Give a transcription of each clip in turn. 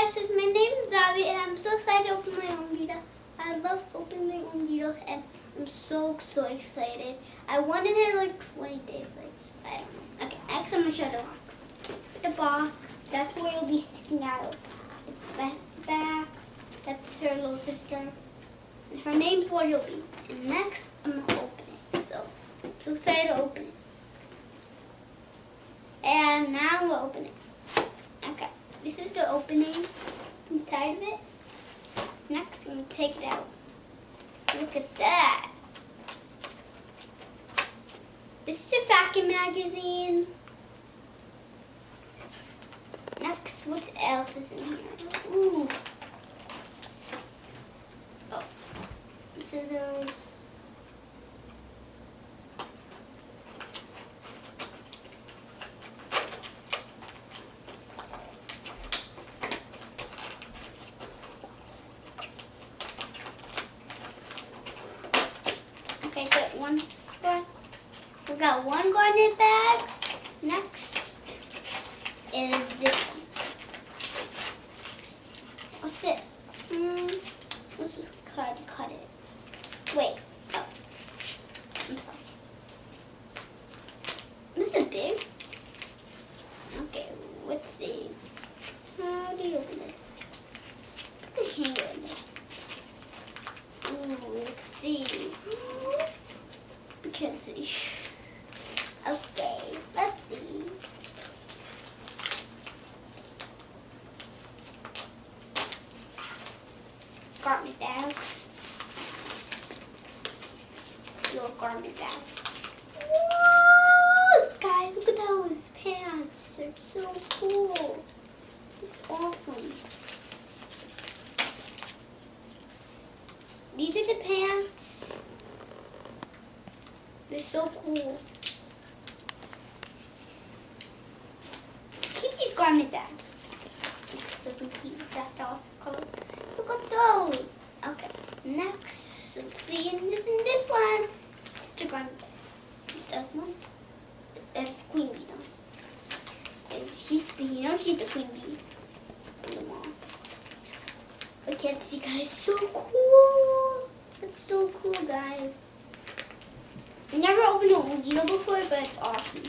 guys, so my name is Zavi and I'm so excited to open my O.M.G doll. I love opening my O.M.G dolls and I'm so excited. I wanted it like 20 days, I don't know. Okay, next I'm going to show the box. The box, that's where it'll be sticking out. It's the back, that's her little sister. And her name's where you'll be. And next, I'm going to open it. So, I'm so excited to open it. And now I'm going to open it. Okay, this is the opening inside of it. Next, I'm going to take it out. Look at that. This is a fashion magazine. Next, what else is in here? Ooh. Oh, scissors. Okay, good. We got one garnet bag. Next is this one. What's this? Let's just cut it. Wait. Oh. I'm sorry. This is big. Okay, let's see. How do you open this? Put the hanger in there. Ooh, let's see. You can't see. Okay, let's see. Garment bags. Little garment bag. Whoa! Guys, look at those pants. They're so cool. It's awesome. These are the pants. They're so cool. Keep these garment bags. So we can keep the dust off. Look at those. Okay. Next, let's see in this one. It's the garment bag. This one. That's Queen Bee though. And she's the Queen Bee in the mall. I can't see, guys. So cool. That's so cool, guys. I never opened a O.M.G doll before, but it's awesome.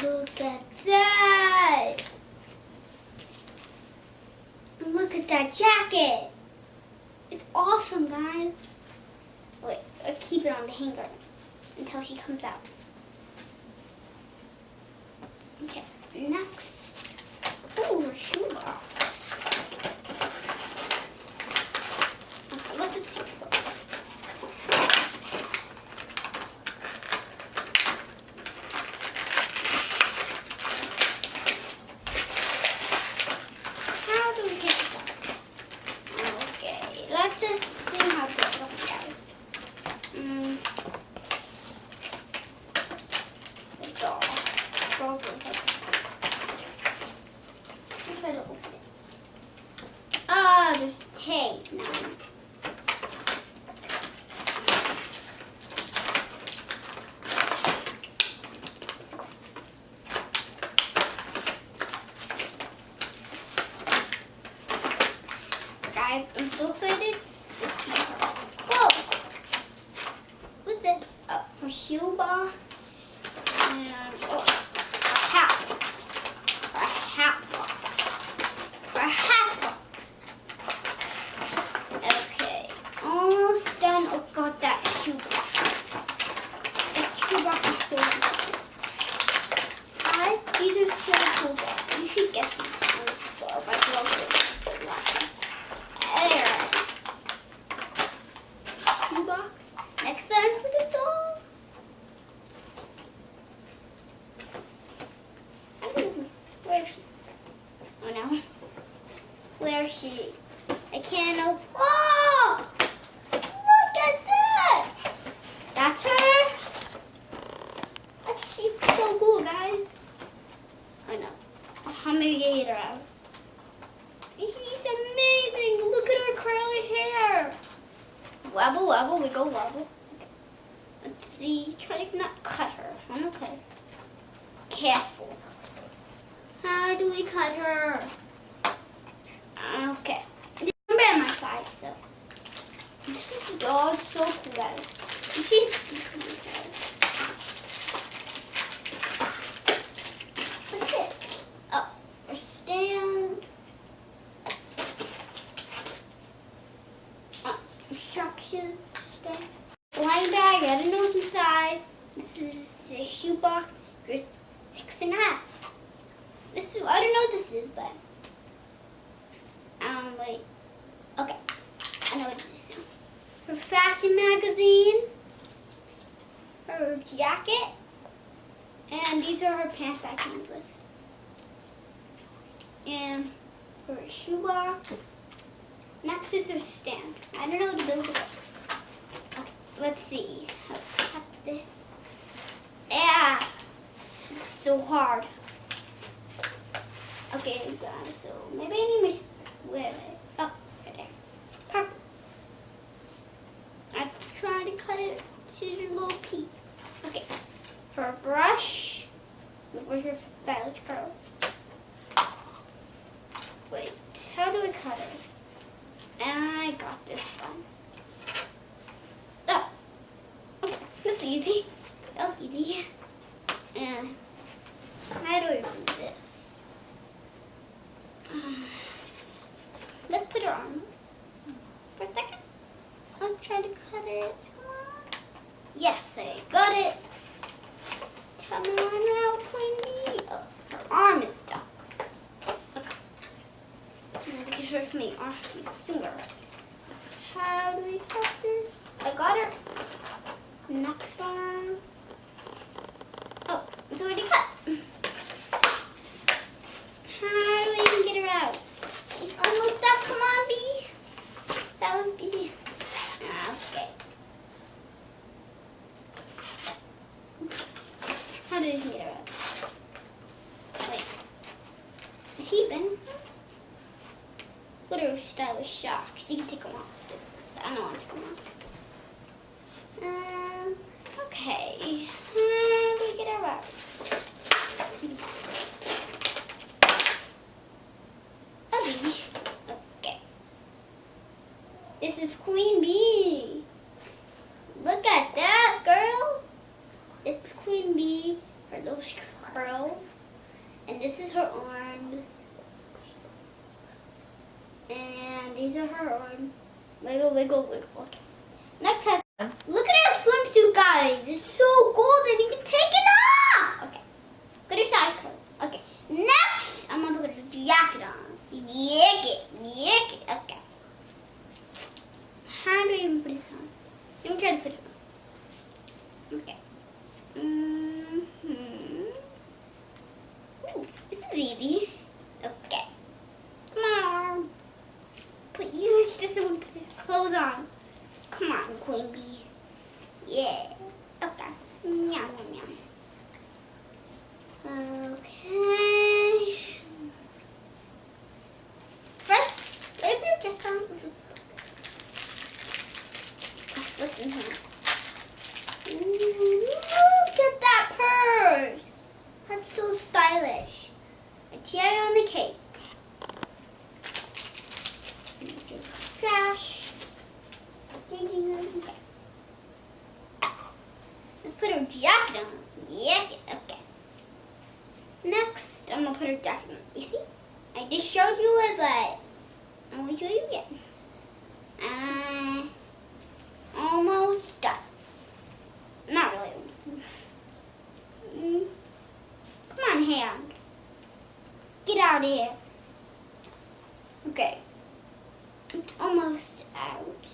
Look at that. Look at that jacket. It's awesome, guys. Wait, I'll keep it on the hanger until she comes out. Okay, next. Oh, her shoebox. Okay, let's just take this off. How do we take this off? Okay, let's just see how to get it off, guys. It's all frozen. Let's try to open it. Ah, there's tape now. Guys, I'm so excited. Whoa! What's this? Oh, her shoe box. And oh, a hat box. A hat box. A hat box. Okay, almost done. Oh, got that shoe box. That shoe box is so cool. Guys, these are so cool, guys. You should get these from the store by Grocery. Shoe box. Next time for the doll. Where is she? Oh no. Where is she? I can't open. Oh! Look at that! That's her? She's so cool, guys. I know. How many get her out? She's amazing. Look at her curly hair. Wobble, wobble, wiggle, wobble. Let's see. Try to not cut her. Okay. Careful. How do we cut her? Okay. Remember on my side, so. This is the dog, so cool, guys. What's this? Oh, our stand. Instruction stand. Blind bag, I don't know what's inside. This is the shoe box. Here's 6.5. This is, I don't know what this is, but wait. Okay. I know what it is now. Her fashion magazine. Her jacket. And these are her pants that comes with. And her shoe box. Next is her stand. I don't know what to build it with. Okay, let's see. I'll cut this. Yeah. It's so hard. Okay, guys, so maybe I need my, where is it? Oh, right there. Perfect. Let's try to cut it to a little piece. Okay, her brush. Where's your stylus curls? Wait, how do I cut it? I got this one. Oh, okay, that's easy. That was easy. And how do I do this? Let's put her on for a second. Let's try to cut it. Come on. Yes, I got it. Come on now, Queenie. Oh, her arm is stuck. Okay. I'm gonna get her my arm, my finger. How do we cut this? I got her. Next arm. Oh, it's already cut. How do we even get her out? She's almost up. Come on, Bee. That would be. Okay. How do we even get her out? Wait. Is he been? Look at her stylish socks. You can take them off. I don't want to take them off. Okay. How do we get her out? Okay. This is Queen Bee. Look at that, girl. It's Queen Bee. Her little curls. And this is her arms. And these are her arms. Wiggle, wiggle, wiggle. Okay. Next has, look at her swimsuit, guys. It's so golden. You can take it off. Okay. Look at her side curl. Okay. Next, I'm going to put her jacket on. Jacket. Okay. How do you even put it on? Let me try to put it on. Okay. Ooh, this is easy. Okay. Come on. Put yours just so put his clothes on. Come on, Queen Bee. Yeah. Okay. Yum, yum, yum. Okay. First, wait for your jacket on. What's in here? Ooh, look at that purse. That's so stylish. A cherry on the cake. Trash. Okay. Let's put her jacket on. Yeah, okay. Next, I'm gonna put her jacket on. You see? I just showed you it, but I'm gonna show you again. Almost done. Not really. Come on, hand. Get out of here. Okay. It's almost out.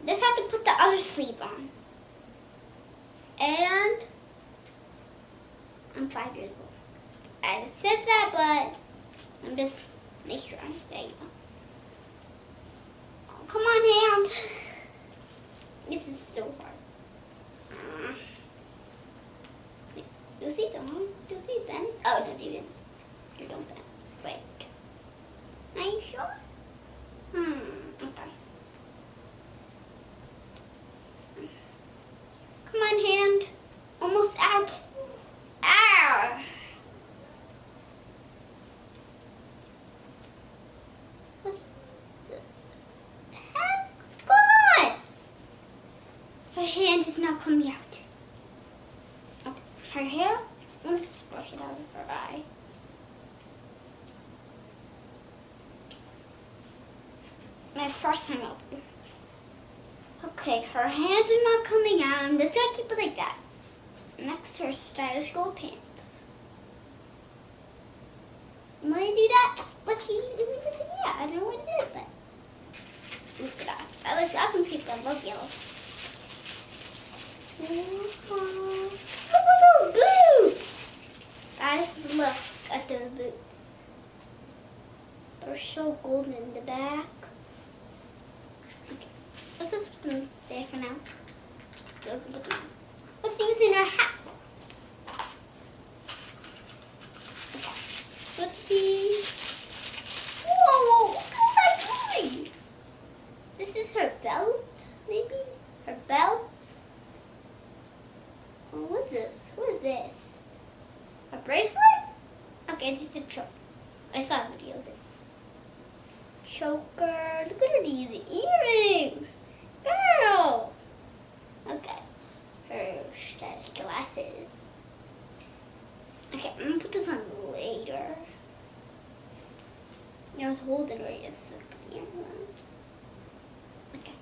Let's have to put the other sleeve on. And I'm 5 years old. I said that, but I'm just make sure. There you go. Oh, come on, hand. This is so hard. Do these on? Do these bend? Oh, no, they didn't. You don't bend. Wait. Are you sure? Okay. Come on, hand. Almost out. Ow. not coming out. Okay. Her hair, let's just brush it out of her eye. My first time open. Okay, her hands are not coming out. I'm just gonna keep it like that. Next, her stylish gold pants. I'm gonna do that. Let's see. Yeah, I don't know what it is, but look at that. I like that one pink. I love yellow. Look, boots! Guys, look at those boots. They're so golden in the back. Okay, let's just put them there for now. Let's use in our hat. Okay, let's see. Whoa, look at that toy! This is her belt, maybe? Her belt? Oh, what's this? What is this? A bracelet? Okay, it's just a choker. I saw a video of it. Choker. Look at her these earrings. Girl. Okay. Her stylish glasses. Okay, I'm gonna put this on later. I was holding her yesterday. Okay.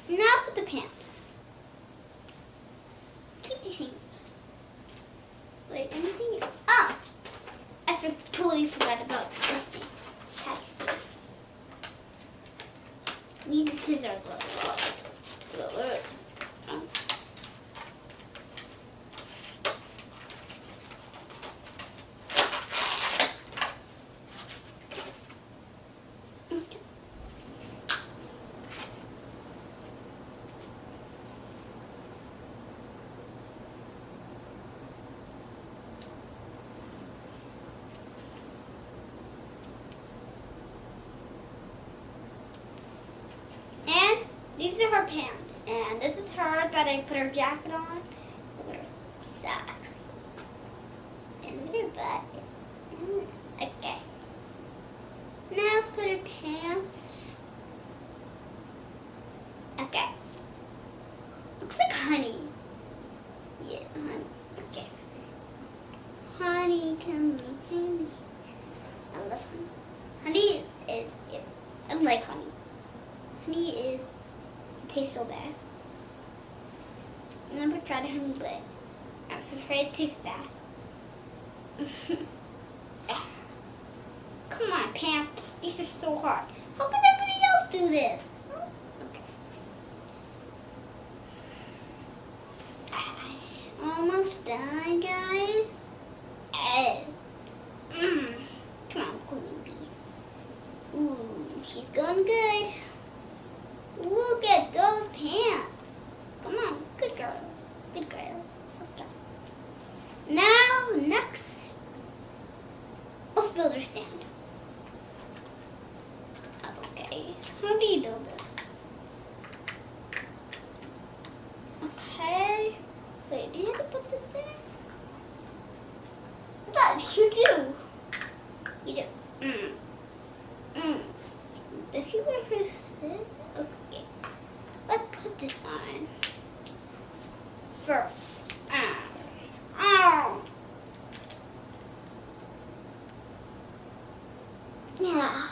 Now put the pants. Keep these things. Wait, anything? Oh! I totally forgot about this thing. Okay. Need the scissor. These are her pants, and this is her that I put her jacket on. Look at her socks. And look at her butt. Okay. Now let's put her pants. Okay. Looks like honey. Yeah, honey. Okay. Honey, come on, honey. I love honey. Honey is I like honey. Honey is tastes so bad. I never tried honey, but I'm afraid it tastes bad. Come on, pants. These are so hard. How can everybody else do this? Okay. Almost done, guys. Come on, Queen Bee. Ooh, she's going good. Look at those pants. Come on, good girl. Good girl. Okay. Now, next, let's build her stand. Okay, how do you build this? Okay. Wait, do you have to put this there? I thought you do. You do. Does she wear her sit? Okay. Let's put this on first. Yeah.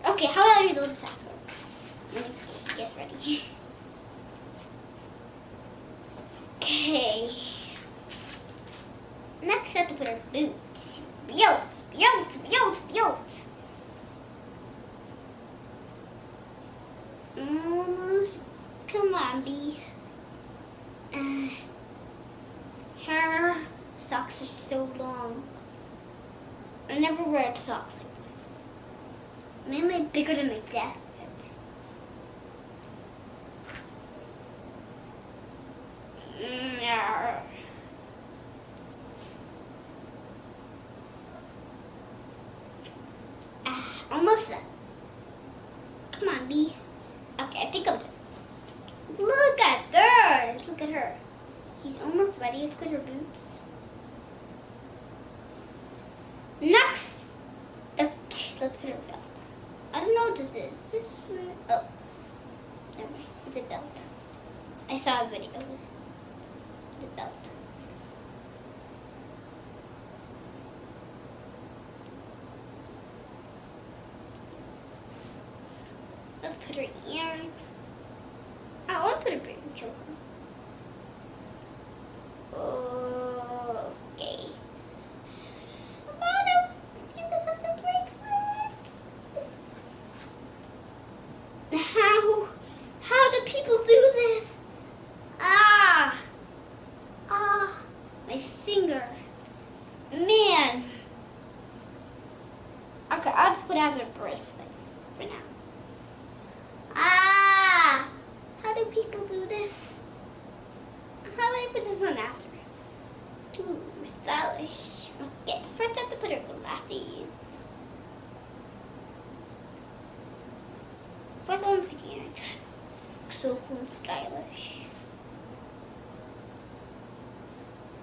Okay, how about you do this after? Let me get ready. Okay. Next, I have to put her boots. Boots. Almost. Come on, Bee. Her socks are so long. I never wear socks like that. Mainly bigger than my dad's. Almost done. Come on, Bee. Okay, I think I'm done. Look at her. Look at her. She's almost ready. Let's put her boots. Next, okay, let's put her belt. I don't know belt is this? This one? Oh, never mind. It's a belt. I saw a video of it. It's a belt. Let's put her earrings. I want to put a brain choker. Okay. Mom, Jesus has a bracelet. How do people do this? My finger. Man. Okay, I'll just put it as a bracelet for now. How do people do this? How do I put this one after? Ooh, stylish. Okay, first I have to put her glasses. First I'm putting it. So cool and stylish.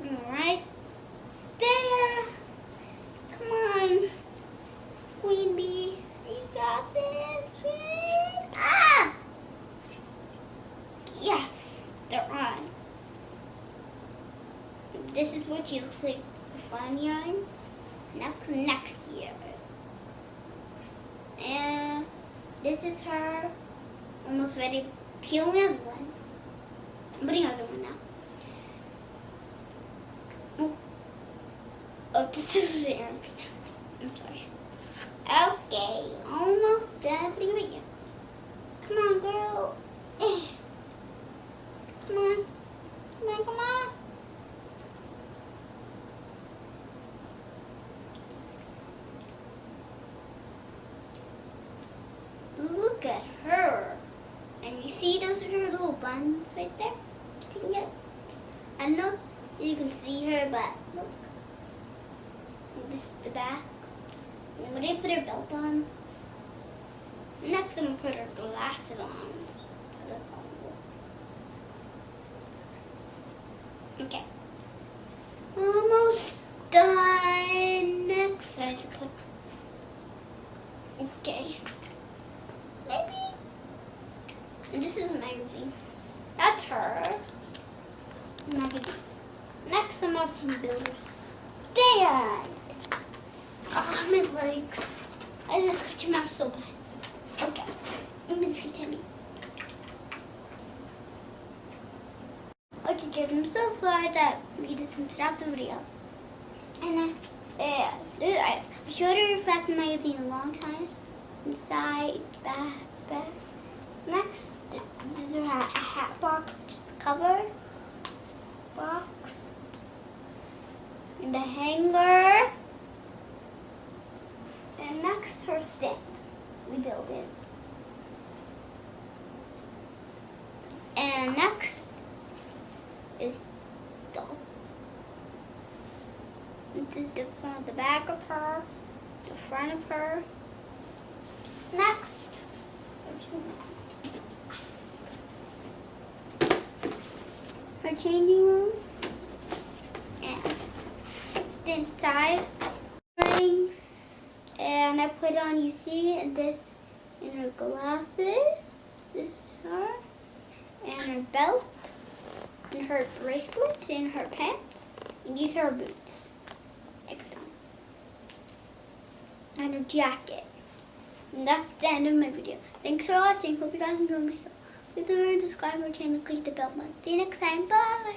Alright. There. Come on. Queen bee. You got this. Yes, they're on. This is what she looks like for fun yarn. Next year. And this is her almost ready. She only has one. I'm putting the other one now. Oh, this is the errand. I'm sorry. Okay, almost done putting it in. Come on, girl. Come on. Come on, come on. Look at her. And you see those are her little buns right there? See it? I don't know if you can see her, but look. This is the back. And when I put her belt on, next I'm going to put her glasses on. So look cool. Okay. Almost done. Next I have to put... Okay. Maybe. And this is a magazine. That's her. Magazine. Next I'm up some builders. Stand. Oh, my legs. I just scratch them out so bad. Okay. I'm just continue. Okay, guys, I'm so sorry that we just stopped the video. And I showed her Fashion Magazine a long time. Inside, back. Next, this is her hat box cover. Box. And the hanger. And next, her stand. We build it. And next is doll. This is the front, the back of her, the front of her. Next, her changing room. And it's inside. Rings. And I put on, you see, this in her glasses. This is her. And her belt. And her bracelet. And her pants. And these are her boots. I put on. And her jacket. And that's the end of my video. Thanks for watching. Hope you guys enjoyed my video. Please remember to subscribe to our channel and click the bell button. See you next time. Bye.